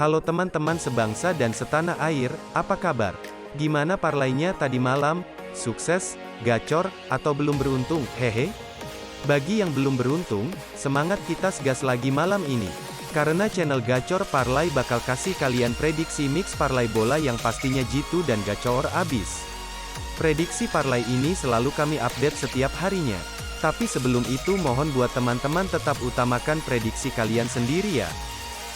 Halo teman-teman sebangsa dan setanah air, apa kabar? Gimana parlaynya tadi malam? Sukses, gacor, atau belum beruntung? Hehe. Bagi yang belum beruntung, semangat kita gas lagi malam ini. Karena channel Gacor Parlay bakal kasih kalian prediksi mix parlay bola yang pastinya jitu dan gacor abis. Prediksi parlay ini selalu kami update setiap harinya. Tapi sebelum itu mohon buat teman-teman tetap utamakan prediksi kalian sendiri ya.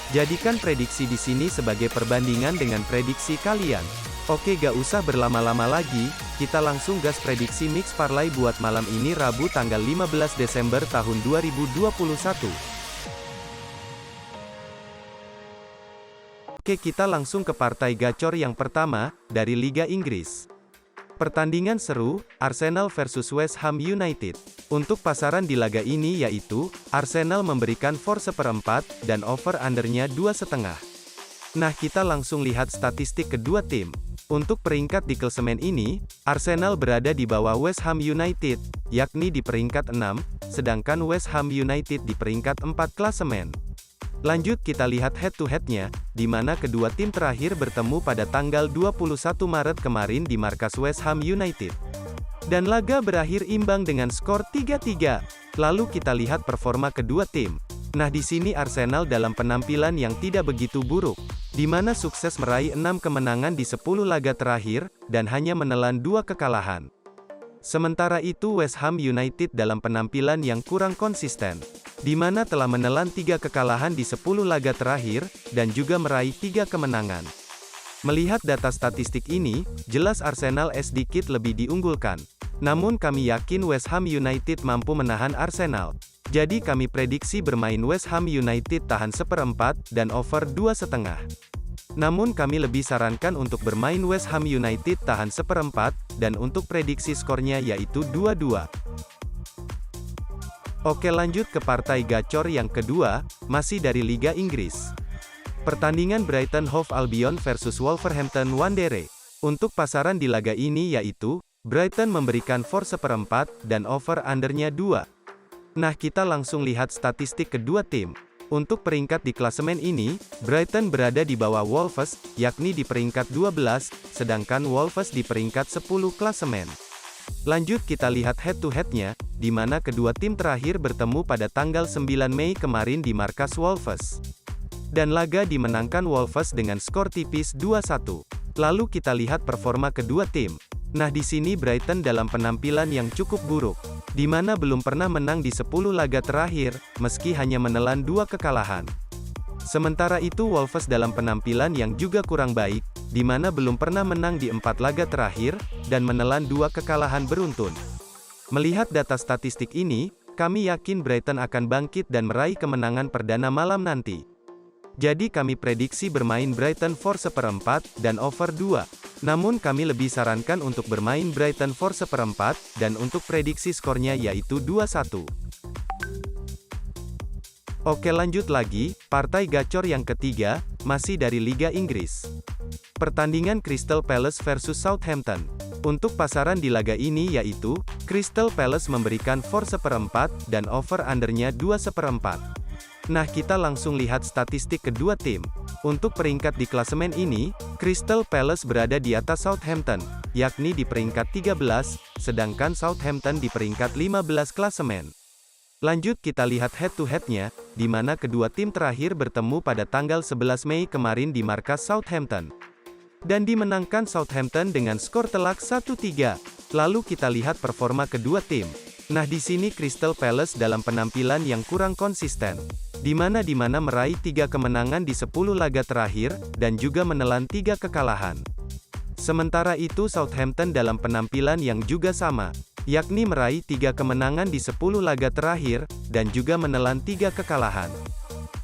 Jadikan prediksi di sini sebagai perbandingan dengan prediksi kalian. Oke, gak usah berlama-lama lagi, kita langsung gas prediksi mix parlay buat malam ini Rabu tanggal 15 Desember tahun 2021. Oke, kita langsung ke partai gacor yang pertama, dari Liga Inggris. Pertandingan seru, Arsenal versus West Ham United. Untuk pasaran di laga ini yaitu, Arsenal memberikan for 1/4, dan over-undernya 2,5. Nah, kita langsung lihat statistik kedua tim. Untuk peringkat di klasemen ini, Arsenal berada di bawah West Ham United, yakni di peringkat 6, sedangkan West Ham United di peringkat 4 klasemen. Lanjut kita lihat head-to-headnya, di mana kedua tim terakhir bertemu pada tanggal 21 Maret kemarin di markas West Ham United. Dan laga berakhir imbang dengan skor 3-3. Lalu kita lihat performa kedua tim. Nah, di sini Arsenal dalam penampilan yang tidak begitu buruk, di mana sukses meraih 6 kemenangan di 10 laga terakhir, dan hanya menelan 2 kekalahan. Sementara itu West Ham United dalam penampilan yang kurang konsisten, di mana telah menelan 3 kekalahan di 10 laga terakhir, dan juga meraih 3 kemenangan. Melihat data statistik ini, jelas Arsenal sedikit lebih diunggulkan. Namun kami yakin West Ham United mampu menahan Arsenal. Jadi kami prediksi bermain West Ham United tahan 1/4, dan over 2,5. Namun kami lebih sarankan untuk bermain West Ham United tahan 1/4, dan untuk prediksi skornya yaitu 2-2. Oke, lanjut ke partai gacor yang kedua, masih dari Liga Inggris. Pertandingan Brighton Hove Albion versus Wolverhampton Wanderers. Untuk pasaran di laga ini yaitu, Brighton memberikan for 1/4, dan over-undernya 2. Nah, kita langsung lihat statistik kedua tim. Untuk peringkat di klasemen ini, Brighton berada di bawah Wolves, yakni di peringkat 12, sedangkan Wolves di peringkat 10 klasemen. Lanjut kita lihat head-to-headnya, di mana kedua tim terakhir bertemu pada tanggal 9 Mei kemarin di markas Wolves. Dan laga dimenangkan Wolves dengan skor tipis 2-1. Lalu kita lihat performa kedua tim. Nah, di sini Brighton dalam penampilan yang cukup buruk, di mana belum pernah menang di 10 laga terakhir, meski hanya menelan 2 kekalahan. Sementara itu Wolves dalam penampilan yang juga kurang baik, di mana belum pernah menang di 4 laga terakhir, dan menelan 2 kekalahan beruntun. Melihat data statistik ini, kami yakin Brighton akan bangkit dan meraih kemenangan perdana malam nanti. Jadi kami prediksi bermain Brighton for 1/4, dan over 2. Namun kami lebih sarankan untuk bermain Brighton for 1/4, dan untuk prediksi skornya yaitu 2-1. Oke, lanjut lagi, partai gacor yang ketiga, masih dari Liga Inggris. Pertandingan Crystal Palace versus Southampton. Untuk pasaran di laga ini yaitu, Crystal Palace memberikan for 1/4, dan over-undernya 2,4. Nah, kita langsung lihat statistik kedua tim. Untuk peringkat di klasemen ini, Crystal Palace berada di atas Southampton, yakni di peringkat 13, sedangkan Southampton di peringkat 15 klasemen. Lanjut kita lihat head-to-headnya, di mana kedua tim terakhir bertemu pada tanggal 11 Mei kemarin di markas Southampton. Dan dimenangkan Southampton dengan skor telak 1-3. Lalu kita lihat performa kedua tim. Nah, di sini Crystal Palace dalam penampilan yang kurang konsisten, di mana meraih 3 kemenangan di 10 laga terakhir, dan juga menelan 3 kekalahan. Sementara itu Southampton dalam penampilan yang juga sama, yakni meraih 3 kemenangan di 10 laga terakhir, dan juga menelan 3 kekalahan.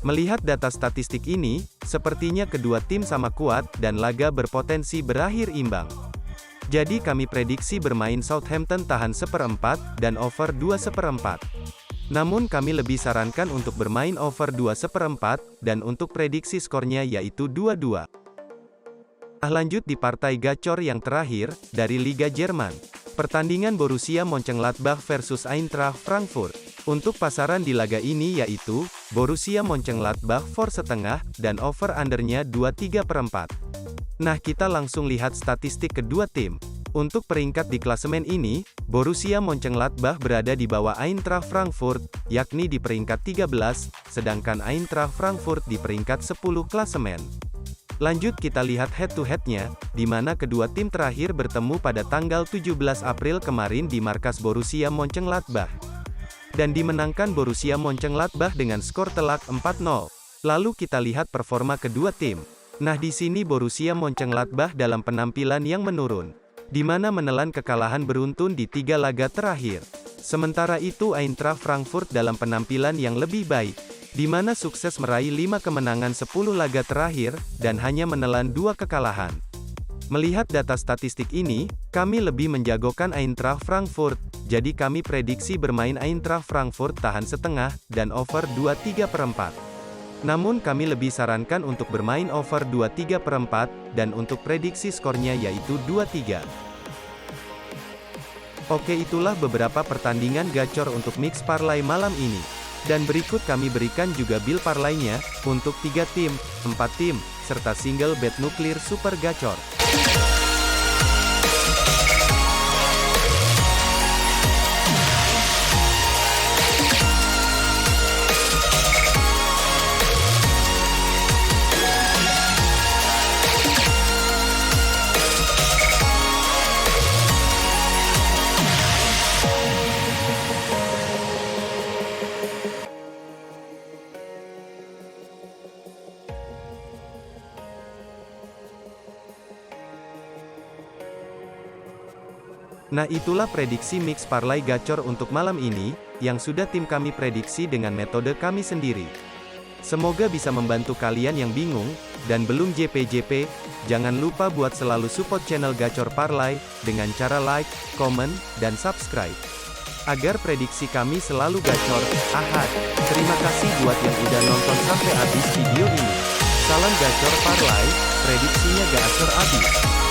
Melihat data statistik ini, sepertinya kedua tim sama kuat, dan laga berpotensi berakhir imbang. Jadi kami prediksi bermain Southampton tahan 1/4, dan over 2,4. Namun kami lebih sarankan untuk bermain over 2,4, dan untuk prediksi skornya yaitu 2-2. Nah, lanjut di partai gacor yang terakhir, dari Liga Jerman. Pertandingan Borussia Mönchengladbach versus Eintracht Frankfurt. Untuk pasaran di laga ini yaitu, Borussia Mönchengladbach for setengah, dan over-undernya 23/4. Nah kita langsung lihat statistik kedua tim. Untuk peringkat di klasemen ini, Borussia Mönchengladbach berada di bawah Eintracht Frankfurt, yakni di peringkat 13, sedangkan Eintracht Frankfurt di peringkat 10 klasemen. Lanjut kita lihat head-to-headnya, di mana kedua tim terakhir bertemu pada tanggal 17 April kemarin di markas Borussia Mönchengladbach. Dan dimenangkan Borussia Mönchengladbach dengan skor telak 4-0. Lalu kita lihat performa kedua tim. Nah di sini Borussia Mönchengladbach dalam penampilan yang menurun, di mana menelan kekalahan beruntun di 3 laga terakhir. Sementara itu Eintracht Frankfurt dalam penampilan yang lebih baik, di mana sukses meraih 5 kemenangan 10 laga terakhir, dan hanya menelan 2 kekalahan. Melihat data statistik ini, kami lebih menjagokan Eintracht Frankfurt, jadi kami prediksi bermain Eintracht Frankfurt tahan setengah, dan over 23/4. Namun kami lebih sarankan untuk bermain over 23/4, dan untuk prediksi skornya yaitu 2-3. Oke itulah beberapa pertandingan gacor untuk mix parlay malam ini. Dan berikut kami berikan juga bill parlaynya, untuk 3 tim, 4 tim, serta single bet nuklir super gacor. Nah itulah prediksi mix parlay gacor untuk malam ini, yang sudah tim kami prediksi dengan metode kami sendiri. Semoga bisa membantu kalian yang bingung, dan belum JP-JP, jangan lupa buat selalu support channel Gacor Parlay, dengan cara like, komen, dan subscribe. Agar prediksi kami selalu gacor, ahad. Terima kasih buat yang udah nonton sampai habis video ini. Salam Gacor Parlay, prediksinya gacor abis.